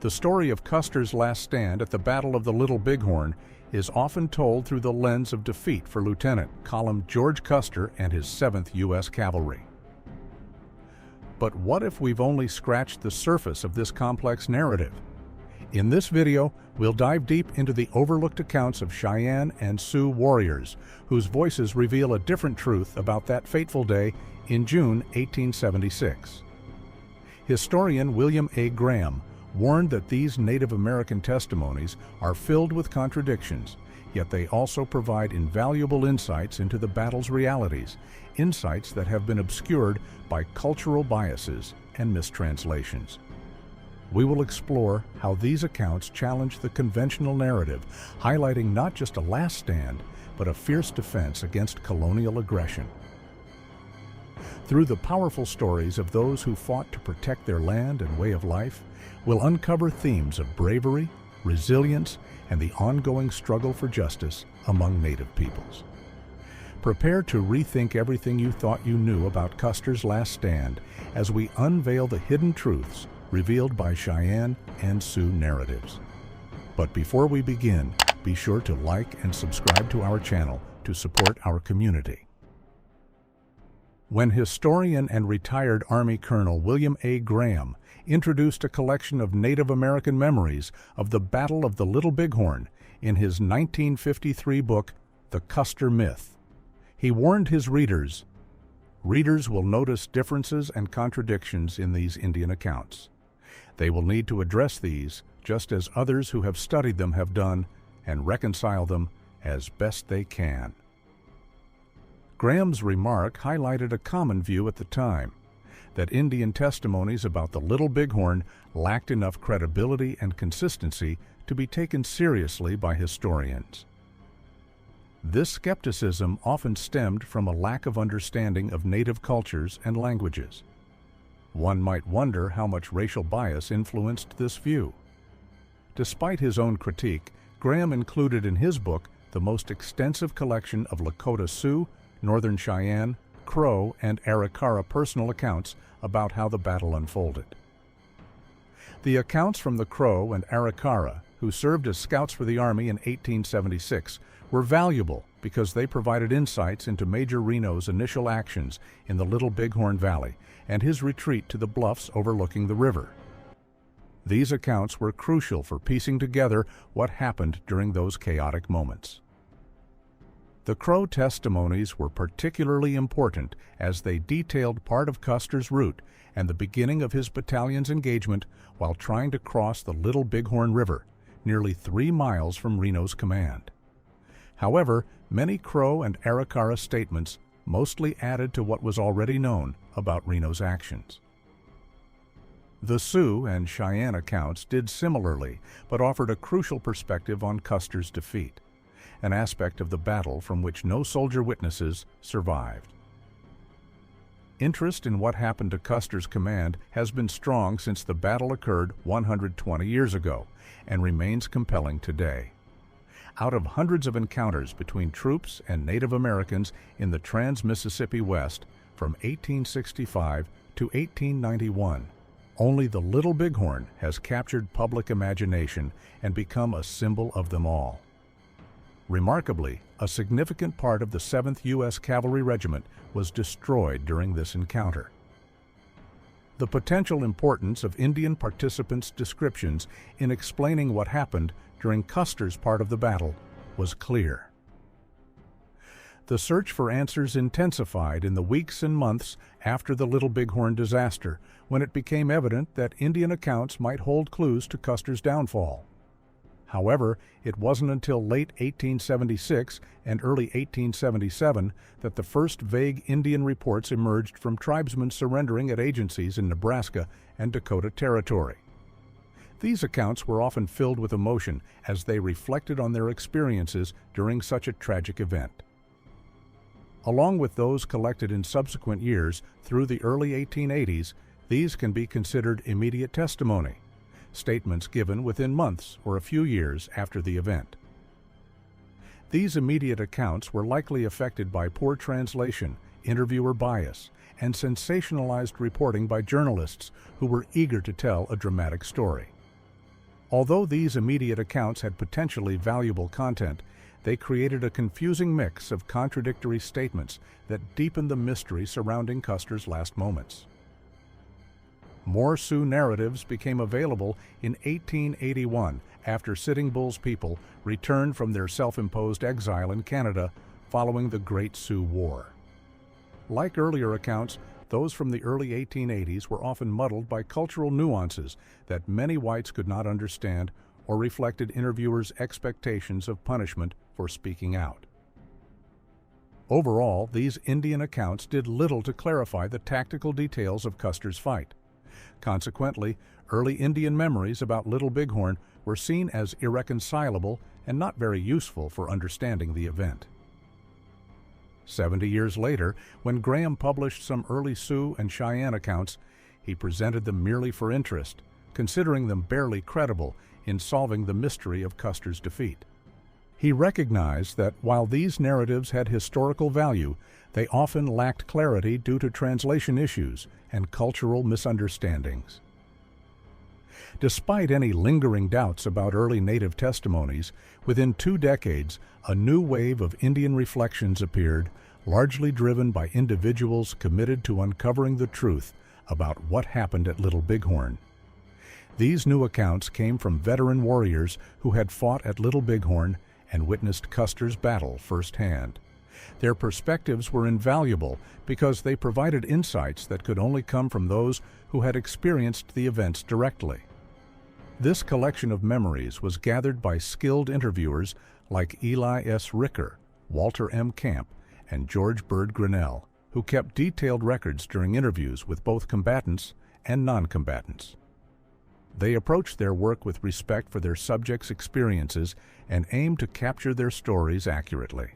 The story of Custer's last stand at the Battle of the Little Bighorn is often told through the lens of defeat for Lieutenant Colonel George Custer and his 7th U.S. Cavalry. But what if we've only scratched the surface of this complex narrative? In this video, we'll dive deep into the overlooked accounts of Cheyenne and Sioux warriors, whose voices reveal a different truth about that fateful day in June 1876. Historian William A. Graham warned that these Native American testimonies are filled with contradictions, yet they also provide invaluable insights into the battle's realities, insights that have been obscured by cultural biases and mistranslations. We will explore how these accounts challenge the conventional narrative, highlighting not just a last stand, but a fierce defense against colonial aggression. Through the powerful stories of those who fought to protect their land and way of life, we'll uncover themes of bravery, resilience, and the ongoing struggle for justice among Native peoples. Prepare to rethink everything you thought you knew about Custer's last stand as we unveil the hidden truths revealed by Cheyenne and Sioux narratives. But before we begin, be sure to like and subscribe to our channel to support our community. When historian and retired Army Colonel William A. Graham introduced a collection of Native American memories of the Battle of the Little Bighorn in his 1953 book, The Custer Myth, he warned his readers will notice differences and contradictions in these Indian accounts. They will need to address these, just as others who have studied them have done, and reconcile them as best they can. Graham's remark highlighted a common view at the time, that Indian testimonies about the Little Bighorn lacked enough credibility and consistency to be taken seriously by historians. This skepticism often stemmed from a lack of understanding of Native cultures and languages. One might wonder how much racial bias influenced this view. Despite his own critique, Graham included in his book the most extensive collection of Lakota Sioux, Northern Cheyenne, Crow, and Arikara personal accounts about how the battle unfolded. The accounts from the Crow and Arikara, who served as scouts for the Army in 1876, were valuable because they provided insights into Major Reno's initial actions in the Little Bighorn Valley and his retreat to the bluffs overlooking the river. These accounts were crucial for piecing together what happened during those chaotic moments. The Crow testimonies were particularly important as they detailed part of Custer's route and the beginning of his battalion's engagement while trying to cross the Little Bighorn River, nearly 3 miles from Reno's command. However, many Crow and Arikara statements mostly added to what was already known about Reno's actions. The Sioux and Cheyenne accounts did similarly, but offered a crucial perspective on Custer's defeat, an aspect of the battle from which no soldier witnesses survived. Interest in what happened to Custer's command has been strong since the battle occurred 120 years ago and remains compelling today. Out of hundreds of encounters between troops and Native Americans in the Trans-Mississippi West from 1865 to 1891, only the Little Bighorn has captured public imagination and become a symbol of them all. Remarkably, a significant part of the 7th U.S. Cavalry Regiment was destroyed during this encounter. The potential importance of Indian participants' descriptions in explaining what happened during Custer's part of the battle was clear. The search for answers intensified in the weeks and months after the Little Bighorn disaster, when it became evident that Indian accounts might hold clues to Custer's downfall. However, it wasn't until late 1876 and early 1877 that the first vague Indian reports emerged from tribesmen surrendering at agencies in Nebraska and Dakota Territory. These accounts were often filled with emotion as they reflected on their experiences during such a tragic event. Along with those collected in subsequent years through the early 1880s, these can be considered immediate testimony, statements given within months or a few years after the event. These immediate accounts were likely affected by poor translation, interviewer bias, and sensationalized reporting by journalists who were eager to tell a dramatic story. Although these immediate accounts had potentially valuable content, they created a confusing mix of contradictory statements that deepened the mystery surrounding Custer's last moments. More Sioux narratives became available in 1881 after Sitting Bull's people returned from their self-imposed exile in Canada following the Great Sioux War. Like earlier accounts, those from the early 1880s were often muddled by cultural nuances that many whites could not understand or reflected interviewers' expectations of punishment for speaking out. Overall, these Indian accounts did little to clarify the tactical details of Custer's fight. Consequently, early Indian memories about Little Bighorn were seen as irreconcilable and not very useful for understanding the event. 70 years later, when Graham published some early Sioux and Cheyenne accounts, he presented them merely for interest, considering them barely credible in solving the mystery of Custer's defeat. He recognized that while these narratives had historical value, they often lacked clarity due to translation issues and cultural misunderstandings. Despite any lingering doubts about early Native testimonies, within 2 decades, a new wave of Indian reflections appeared, largely driven by individuals committed to uncovering the truth about what happened at Little Bighorn. These new accounts came from veteran warriors who had fought at Little Bighorn and witnessed Custer's battle firsthand. Their perspectives were invaluable because they provided insights that could only come from those who had experienced the events directly. This collection of memories was gathered by skilled interviewers like Eli S. Ricker, Walter M. Camp, and George Bird Grinnell, who kept detailed records during interviews with both combatants and non-combatants. They approached their work with respect for their subjects' experiences and aimed to capture their stories accurately.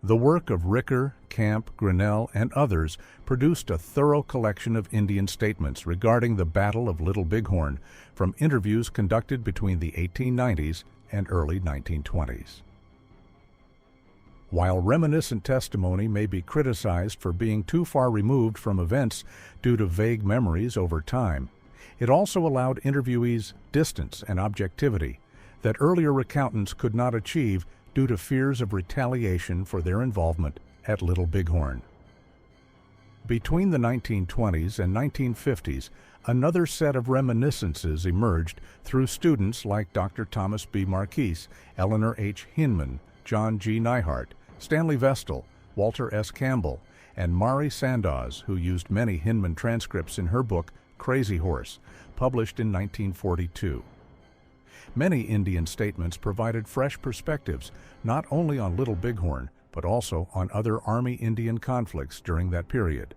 The work of Ricker, Camp, Grinnell, and others produced a thorough collection of Indian statements regarding the Battle of Little Bighorn from interviews conducted between the 1890s and early 1920s. While reminiscent testimony may be criticized for being too far removed from events due to vague memories over time, it also allowed interviewees distance and objectivity that earlier recountants could not achieve due to fears of retaliation for their involvement at Little Bighorn. Between the 1920s and 1950s, another set of reminiscences emerged through students like Dr. Thomas B. Marquise, Eleanor H. Hinman, John G. Neihart, Stanley Vestal, Walter S. Campbell, and Mari Sandoz, who used many Hinman transcripts in her book Crazy Horse, published in 1942. Many Indian statements provided fresh perspectives, not only on Little Bighorn, but also on other Army Indian conflicts during that period.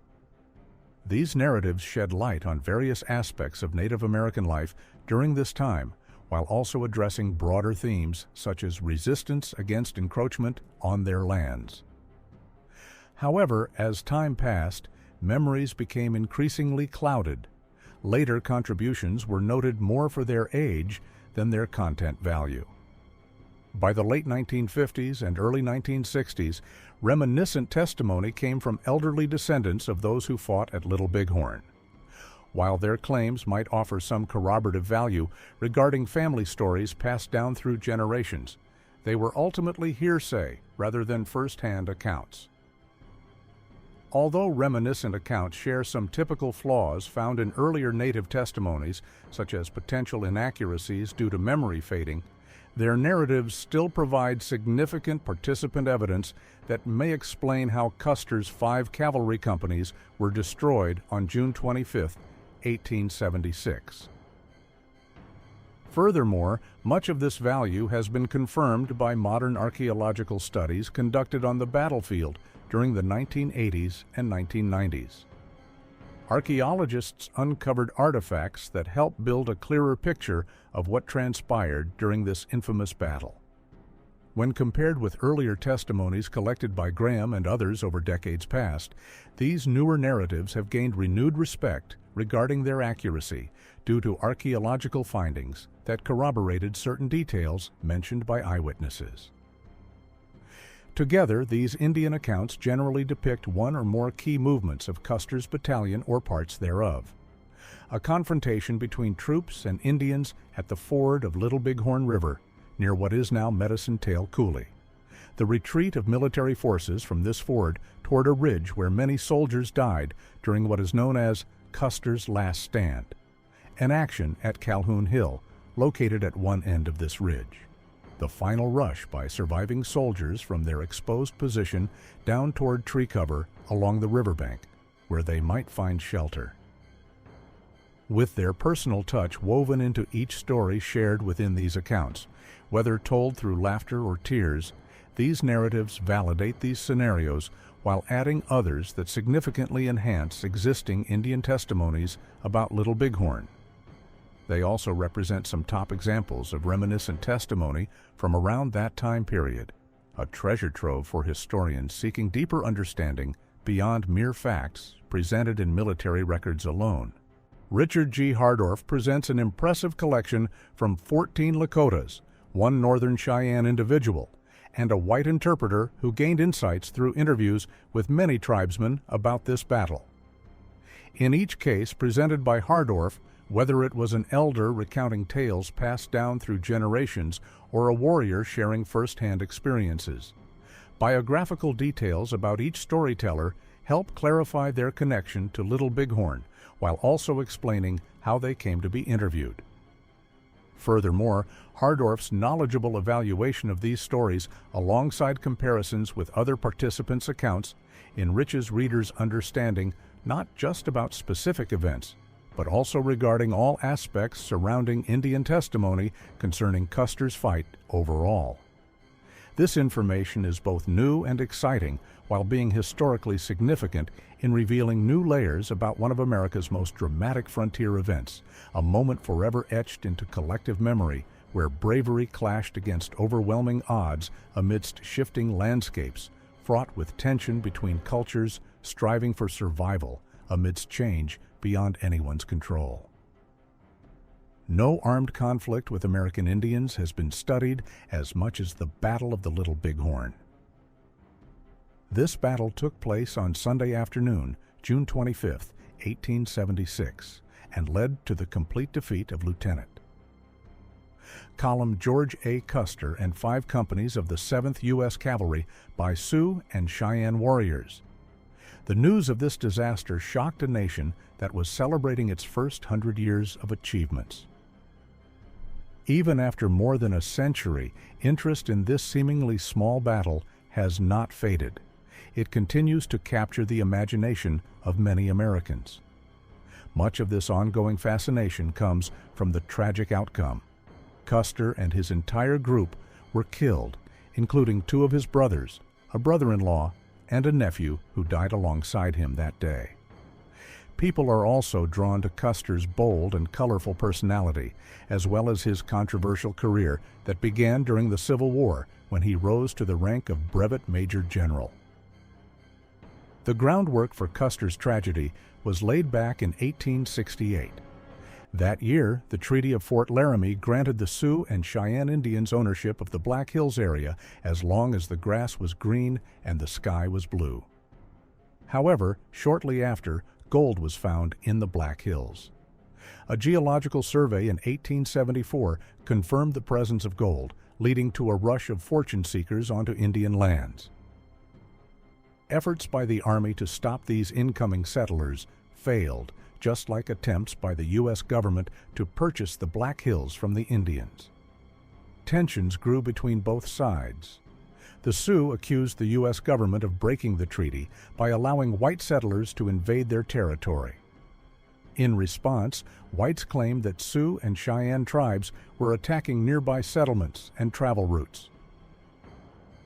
These narratives shed light on various aspects of Native American life during this time, while also addressing broader themes such as resistance against encroachment on their lands. However, as time passed, memories became increasingly clouded. Later contributions were noted more for their age than their content value. By the late 1950s and early 1960s, reminiscent testimony came from elderly descendants of those who fought at Little Bighorn. While their claims might offer some corroborative value regarding family stories passed down through generations, they were ultimately hearsay rather than first-hand accounts. Although reminiscent accounts share some typical flaws found in earlier Native testimonies, such as potential inaccuracies due to memory fading, their narratives still provide significant participant evidence that may explain how Custer's 5 cavalry companies were destroyed on June 25, 1876. Furthermore, much of this value has been confirmed by modern archaeological studies conducted on the battlefield during the 1980s and 1990s. Archaeologists uncovered artifacts that help build a clearer picture of what transpired during this infamous battle. When compared with earlier testimonies collected by Graham and others over decades past, these newer narratives have gained renewed respect regarding their accuracy due to archaeological findings that corroborated certain details mentioned by eyewitnesses. Together, these Indian accounts generally depict one or more key movements of Custer's battalion or parts thereof. a confrontation between troops and Indians at the ford of Little Bighorn River, near what is now Medicine Tail Coulee. The retreat of military forces from this ford toward a ridge where many soldiers died during what is known as Custer's Last Stand, an action at Calhoun Hill, located at one end of this ridge. The final rush by surviving soldiers from their exposed position down toward tree cover along the riverbank, where they might find shelter. With their personal touch woven into each story shared within these accounts, whether told through laughter or tears, these narratives validate these scenarios while adding others that significantly enhance existing Indian testimonies about Little Bighorn. They also represent some top examples of reminiscent testimony from around that time period, a treasure trove for historians seeking deeper understanding beyond mere facts presented in military records alone. Richard G. Hardorf presents an impressive collection from 14 Lakotas, one Northern Cheyenne individual, and a white interpreter who gained insights through interviews with many tribesmen about this battle. In each case presented by Hardorf, whether it was an elder recounting tales passed down through generations or a warrior sharing first-hand experiences, biographical details about each storyteller help clarify their connection to Little Bighorn, while also explaining how they came to be interviewed. Furthermore, Hardorf's knowledgeable evaluation of these stories alongside comparisons with other participants' accounts enriches readers' understanding not just about specific events, but also regarding all aspects surrounding Indian testimony concerning Custer's fight overall. This information is both new and exciting while being historically significant in revealing new layers about one of America's most dramatic frontier events, a moment forever etched into collective memory where bravery clashed against overwhelming odds amidst shifting landscapes, fraught with tension between cultures striving for survival amidst change beyond anyone's control. No armed conflict with American Indians has been studied as much as the Battle of the Little Bighorn. This battle took place on Sunday afternoon, June 25, 1876, and led to the complete defeat of Lieutenant Colonel George A. Custer and 5 companies of the 7th U.S. Cavalry by Sioux and Cheyenne warriors. The news of this disaster shocked a nation that was celebrating its first 100 years of achievements. Even after more than a century, interest in this seemingly small battle has not faded. It continues to capture the imagination of many Americans. Much of this ongoing fascination comes from the tragic outcome. Custer and his entire group were killed, including 2 of his brothers, a brother-in-law, and a nephew who died alongside him that day. People are also drawn to Custer's bold and colorful personality, as well as his controversial career that began during the Civil War when he rose to the rank of Brevet Major General. The groundwork for Custer's tragedy was laid back in 1868. That year, the Treaty of Fort Laramie granted the Sioux and Cheyenne Indians ownership of the Black Hills area as long as the grass was green and the sky was blue. However, shortly after, gold was found in the Black Hills. A geological survey in 1874 confirmed the presence of gold, leading to a rush of fortune seekers onto Indian lands. Efforts by the Army to stop these incoming settlers failed, just like attempts by the U.S. government to purchase the Black Hills from the Indians. Tensions grew between both sides. The Sioux accused the U.S. government of breaking the treaty by allowing white settlers to invade their territory. In response, whites claimed that Sioux and Cheyenne tribes were attacking nearby settlements and travel routes.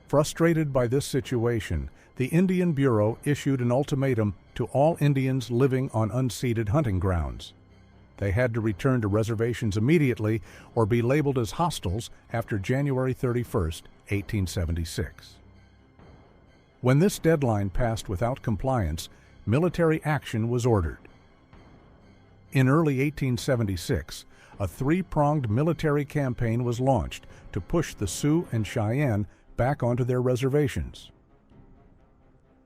Frustrated by this situation, the Indian Bureau issued an ultimatum to all Indians living on unceded hunting grounds. They had to return to reservations immediately or be labeled as hostiles after January 31, 1876. When this deadline passed without compliance, military action was ordered. In early 1876, a 3-pronged military campaign was launched to push the Sioux and Cheyenne back onto their reservations.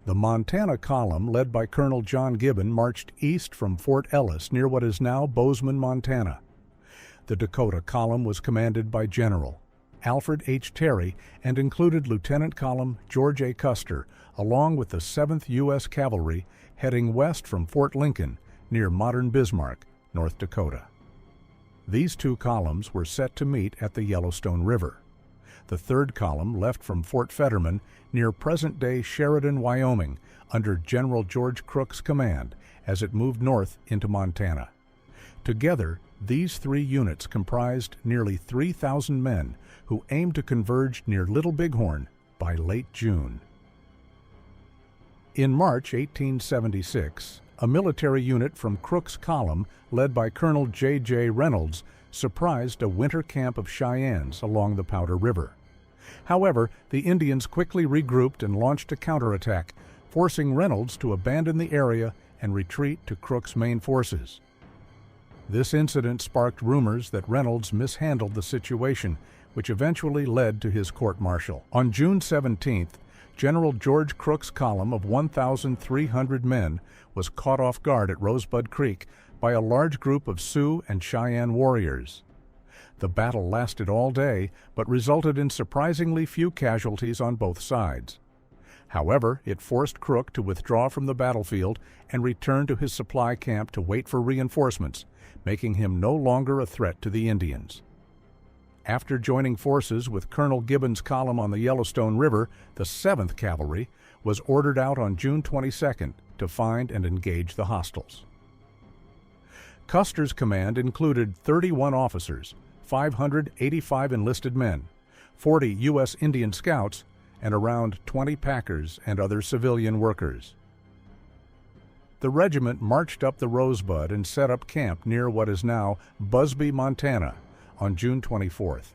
The Montana column, led by Colonel John Gibbon, marched east from Fort Ellis near what is now Bozeman, Montana. The Dakota column was commanded by General Alfred H. Terry and included Lieutenant Colonel George A. Custer, along with the 7th U.S. Cavalry, heading west from Fort Lincoln near modern Bismarck, North Dakota. These two columns were set to meet at the Yellowstone River. The 3rd column left from Fort Fetterman near present-day Sheridan, Wyoming, under General George Crook's command as it moved north into Montana. Together, these 3 units comprised nearly 3,000 men who aimed to converge near Little Bighorn by late June. In March 1876, a military unit from Crook's column, led by Colonel J.J. Reynolds, surprised a winter camp of Cheyennes along the Powder River. However, the Indians quickly regrouped and launched a counterattack, forcing Reynolds to abandon the area and retreat to Crook's main forces. This incident sparked rumors that Reynolds mishandled the situation, which eventually led to his court-martial. On June 17th, General George Crook's column of 1,300 men was caught off guard at Rosebud Creek by a large group of Sioux and Cheyenne warriors. The battle lasted all day, but resulted in surprisingly few casualties on both sides. However, it forced Crook to withdraw from the battlefield and return to his supply camp to wait for reinforcements, making him no longer a threat to the Indians. After joining forces with Colonel Gibbon's column on the Yellowstone River, the 7th Cavalry was ordered out on June 22nd to find and engage the hostiles. Custer's command included 31 officers, 585 enlisted men, 40 U.S. Indian Scouts, and around 20 packers and other civilian workers. The regiment marched up the Rosebud and set up camp near what is now Busby, Montana, on June 24th.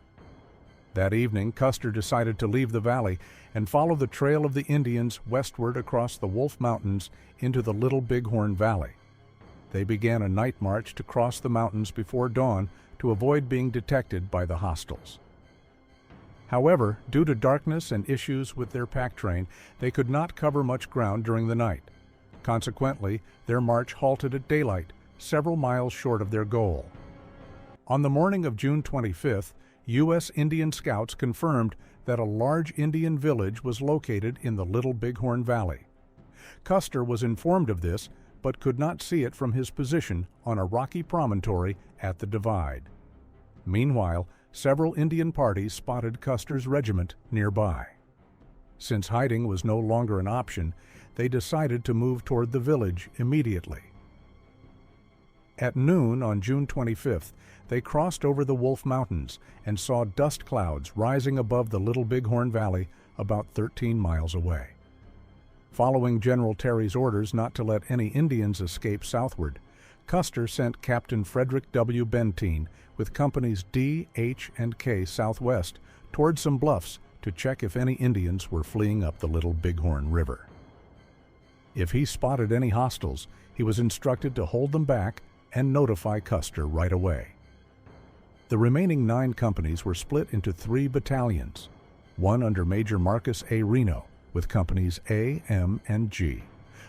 That evening, Custer decided to leave the valley and follow the trail of the Indians westward across the Wolf Mountains into the Little Bighorn Valley. They began a night march to cross the mountains before dawn to avoid being detected by the hostiles. However, due to darkness and issues with their pack train, they could not cover much ground during the night. Consequently, their march halted at daylight, several miles short of their goal. On the morning of June 25th, U.S. Indian Scouts confirmed that a large Indian village was located in the Little Bighorn Valley. Custer was informed of this, but could not see it from his position on a rocky promontory at the divide. Meanwhile, several Indian parties spotted Custer's regiment nearby. Since hiding was no longer an option, they decided to move toward the village immediately. At noon on June 25th, they crossed over the Wolf Mountains and saw dust clouds rising above the Little Bighorn Valley about 13 miles away. Following General Terry's orders not to let any Indians escape southward, Custer sent Captain Frederick W. Benteen with companies D, H, and K southwest toward some bluffs to check if any Indians were fleeing up the Little Bighorn River. If he spotted any hostiles, he was instructed to hold them back and notify Custer right away. The remaining 9 companies were split into 3 battalions, one under Major Marcus A. Reno with companies A, M, and G,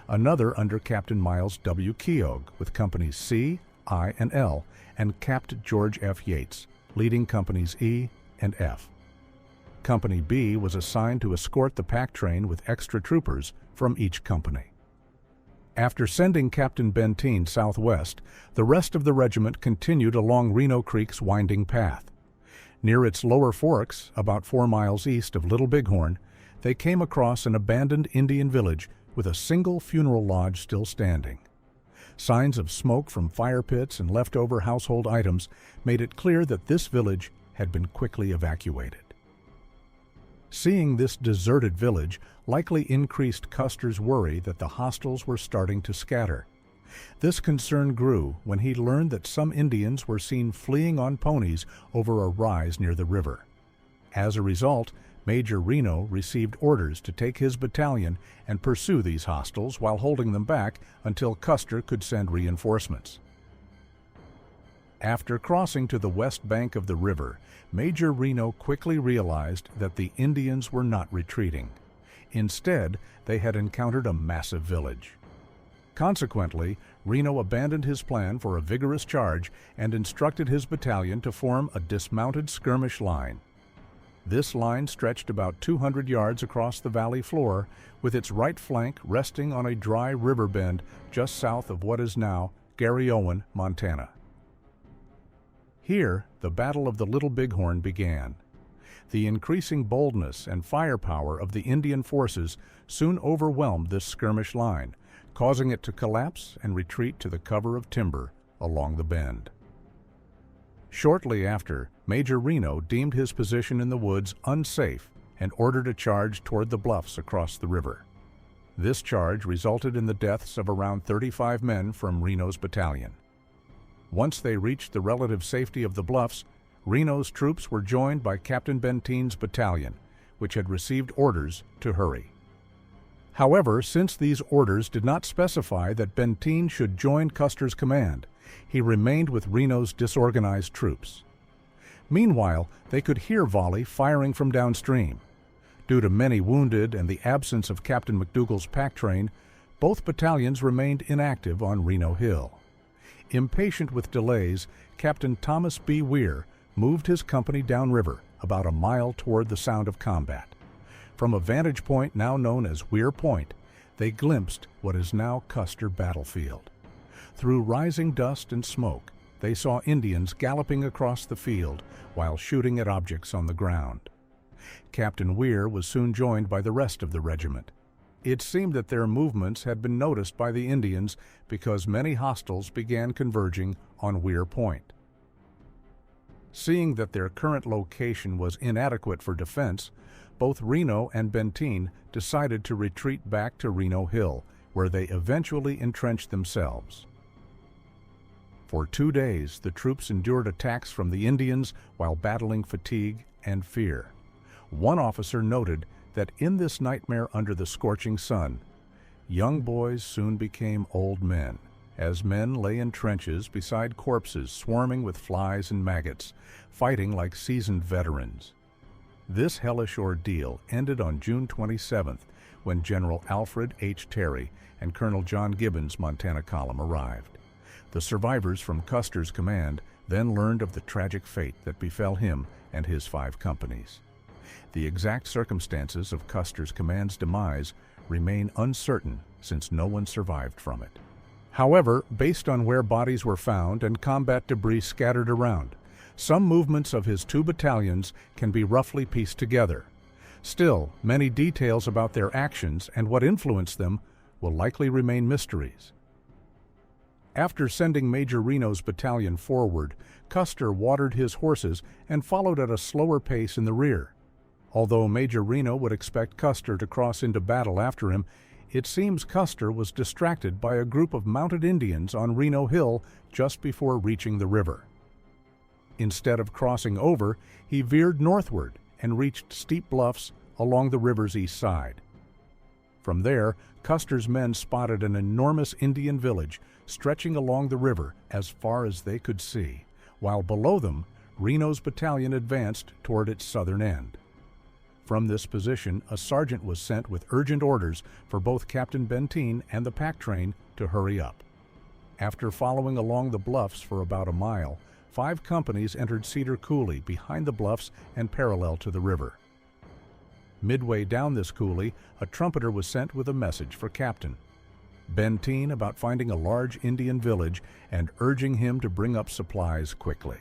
another under Captain Miles W. Keogh with companies C, I, and L, and Capt. George F. Yates, leading companies E and F. Company B was assigned to escort the pack train with extra troopers from each company. After sending Captain Benteen southwest, the rest of the regiment continued along Reno Creek's winding path. Near its lower forks, about 4 miles east of Little Bighorn, they came across an abandoned Indian village with a single funeral lodge still standing. Signs of smoke from fire pits and leftover household items made it clear that this village had been quickly evacuated. Seeing this deserted village likely increased Custer's worry that the hostiles were starting to scatter. This concern grew when he learned that some Indians were seen fleeing on ponies over a rise near the river. As a result, Major Reno received orders to take his battalion and pursue these hostiles while holding them back until Custer could send reinforcements. After crossing to the west bank of the river, Major Reno quickly realized that the Indians were not retreating. Instead, they had encountered a massive village. Consequently, Reno abandoned his plan for a vigorous charge and instructed his battalion to form a dismounted skirmish line. This line stretched about 200 yards across the valley floor, with its right flank resting on a dry river bend just south of what is now Garryowen, Montana. Here, the Battle of the Little Bighorn began. The increasing boldness and firepower of the Indian forces soon overwhelmed this skirmish line, causing it to collapse and retreat to the cover of timber along the bend. Shortly after, Major Reno deemed his position in the woods unsafe and ordered a charge toward the bluffs across the river. This charge resulted in the deaths of around 35 men from Reno's battalion. Once they reached the relative safety of the bluffs, Reno's troops were joined by Captain Benteen's battalion, which had received orders to hurry. However, since these orders did not specify that Benteen should join Custer's command, he remained with Reno's disorganized troops. Meanwhile, they could hear volley firing from downstream. Due to many wounded and the absence of Captain McDougall's pack train, both battalions remained inactive on Reno Hill. Impatient with delays, Captain Thomas B. Weir moved his company downriver about a mile toward the sound of combat. From a vantage point now known as Weir Point, they glimpsed what is now Custer battlefield. Through rising dust and smoke, they saw Indians galloping across the field while shooting at objects on the ground. Captain Weir was soon joined by the rest of the regiment. It seemed that their movements had been noticed by the Indians because many hostiles began converging on Weir Point. Seeing that their current location was inadequate for defense, both Reno and Benteen decided to retreat back to Reno Hill, where they eventually entrenched themselves. For 2 days, the troops endured attacks from the Indians while battling fatigue and fear. One officer noted that in this nightmare under the scorching sun, young boys soon became old men, as men lay in trenches beside corpses swarming with flies and maggots, fighting like seasoned veterans. This hellish ordeal ended on June 27th, when General Alfred H. Terry and Colonel John Gibbon's Montana column arrived. The survivors from Custer's command then learned of the tragic fate that befell him and his 5 companies. The exact circumstances of Custer's command's demise remain uncertain since no one survived from it. However, based on where bodies were found and combat debris scattered around, some movements of his 2 battalions can be roughly pieced together. Still, many details about their actions and what influenced them will likely remain mysteries. After sending Major Reno's battalion forward, Custer watered his horses and followed at a slower pace in the rear. Although Major Reno would expect Custer to cross into battle after him, it seems Custer was distracted by a group of mounted Indians on Reno Hill just before reaching the river. Instead of crossing over, he veered northward and reached steep bluffs along the river's east side. From there, Custer's men spotted an enormous Indian village stretching along the river as far as they could see, while below them, Reno's battalion advanced toward its southern end. From this position, a sergeant was sent with urgent orders for both Captain Benteen and the pack train to hurry up. After following along the bluffs for about a mile, 5 companies entered Cedar Coulee behind the bluffs and parallel to the river. Midway down this coulee, a trumpeter was sent with a message for Captain Benteen about finding a large Indian village and urging him to bring up supplies quickly.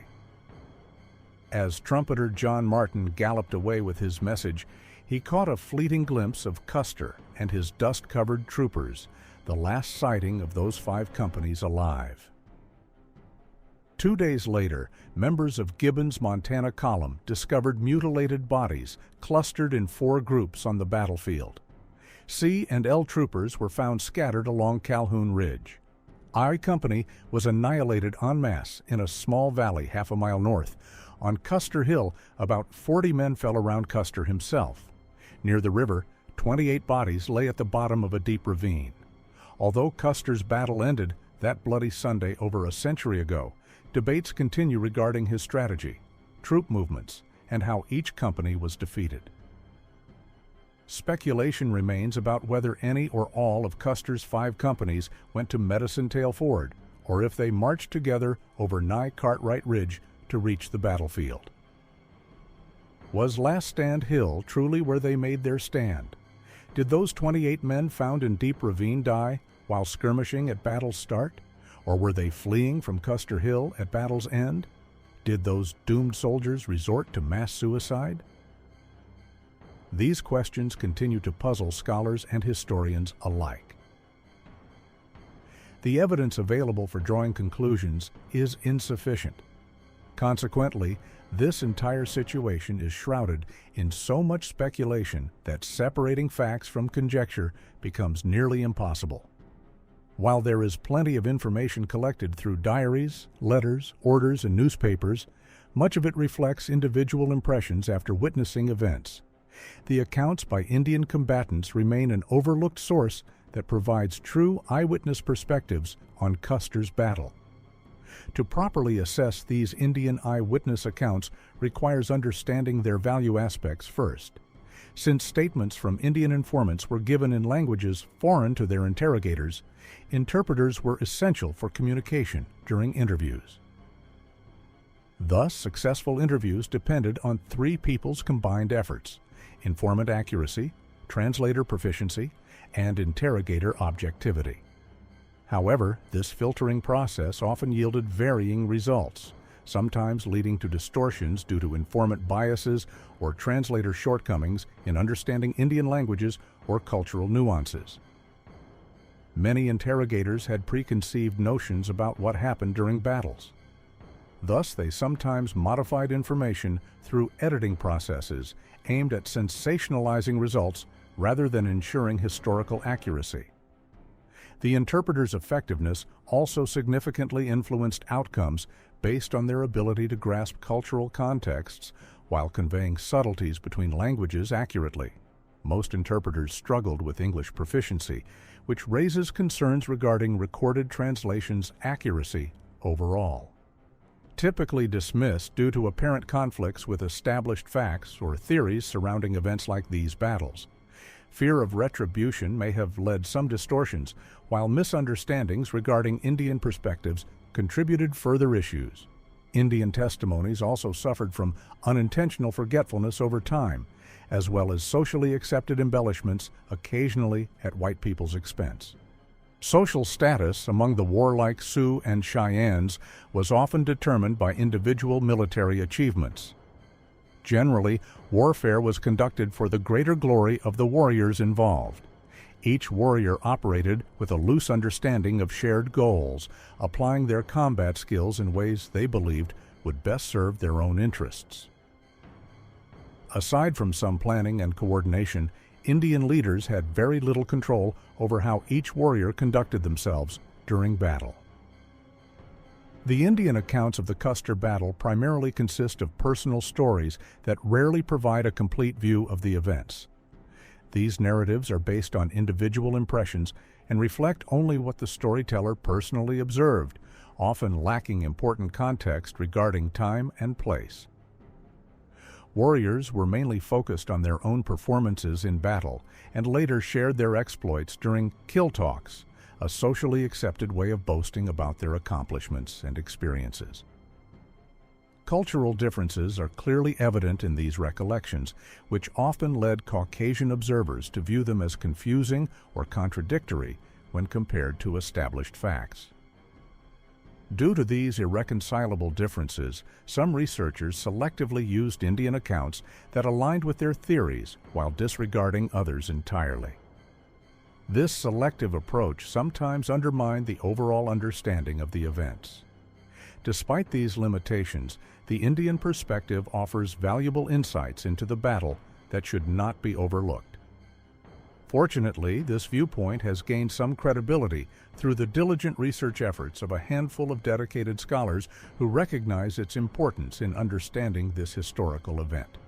As trumpeter John Martin galloped away with his message, he caught a fleeting glimpse of Custer and his dust-covered troopers, the last sighting of those 5 companies alive. 2 days later, members of Gibbon's Montana column discovered mutilated bodies clustered in 4 groups on the battlefield. C and L troopers were found scattered along Calhoun Ridge. I Company was annihilated en masse in a small valley half a mile north. On Custer Hill, about 40 men fell around Custer himself. Near the river, 28 bodies lay at the bottom of a deep ravine. Although Custer's battle ended that bloody Sunday over a century ago, debates continue regarding his strategy, troop movements, and how each company was defeated. Speculation remains about whether any or all of Custer's 5 companies went to Medicine Tail Ford, or if they marched together over nigh Cartwright Ridge to reach the battlefield. Was Last Stand Hill truly where they made their stand? Did those 28 men found in Deep Ravine die while skirmishing at battle's start? Or were they fleeing from Custer Hill at battle's end? Did those doomed soldiers resort to mass suicide? These questions continue to puzzle scholars and historians alike. The evidence available for drawing conclusions is insufficient. Consequently, this entire situation is shrouded in so much speculation that separating facts from conjecture becomes nearly impossible. While there is plenty of information collected through diaries, letters, orders, and newspapers, much of it reflects individual impressions after witnessing events. The accounts by Indian combatants remain an overlooked source that provides true eyewitness perspectives on Custer's battle. To properly assess these Indian eyewitness accounts requires understanding their value aspects first. Since statements from Indian informants were given in languages foreign to their interrogators, interpreters were essential for communication during interviews. Thus, successful interviews depended on 3 people's combined efforts: informant accuracy, translator proficiency, and interrogator objectivity. However, this filtering process often yielded varying results, sometimes leading to distortions due to informant biases or translator shortcomings in understanding Indian languages or cultural nuances. Many interrogators had preconceived notions about what happened during battles. Thus, they sometimes modified information through editing processes aimed at sensationalizing results rather than ensuring historical accuracy. The interpreter's effectiveness also significantly influenced outcomes based on their ability to grasp cultural contexts while conveying subtleties between languages accurately. Most interpreters struggled with English proficiency, which raises concerns regarding recorded translations' accuracy overall. Typically dismissed due to apparent conflicts with established facts or theories surrounding events like these battles. Fear of retribution may have led some distortions, while misunderstandings regarding Indian perspectives contributed further issues. Indian testimonies also suffered from unintentional forgetfulness over time, as well as socially accepted embellishments, occasionally at white people's expense. Social status among the warlike Sioux and Cheyennes was often determined by individual military achievements. Generally, warfare was conducted for the greater glory of the warriors involved. Each warrior operated with a loose understanding of shared goals, applying their combat skills in ways they believed would best serve their own interests. Aside from some planning and coordination, Indian leaders had very little control over how each warrior conducted themselves during battle. The Indian accounts of the Custer battle primarily consist of personal stories that rarely provide a complete view of the events. These narratives are based on individual impressions and reflect only what the storyteller personally observed, often lacking important context regarding time and place. Warriors were mainly focused on their own performances in battle and later shared their exploits during kill talks, a socially accepted way of boasting about their accomplishments and experiences. Cultural differences are clearly evident in these recollections, which often led Caucasian observers to view them as confusing or contradictory when compared to established facts. Due to these irreconcilable differences, some researchers selectively used Indian accounts that aligned with their theories while disregarding others entirely. This selective approach sometimes undermined the overall understanding of the events. Despite these limitations, the Indian perspective offers valuable insights into the battle that should not be overlooked. Fortunately, this viewpoint has gained some credibility through the diligent research efforts of a handful of dedicated scholars who recognize its importance in understanding this historical event.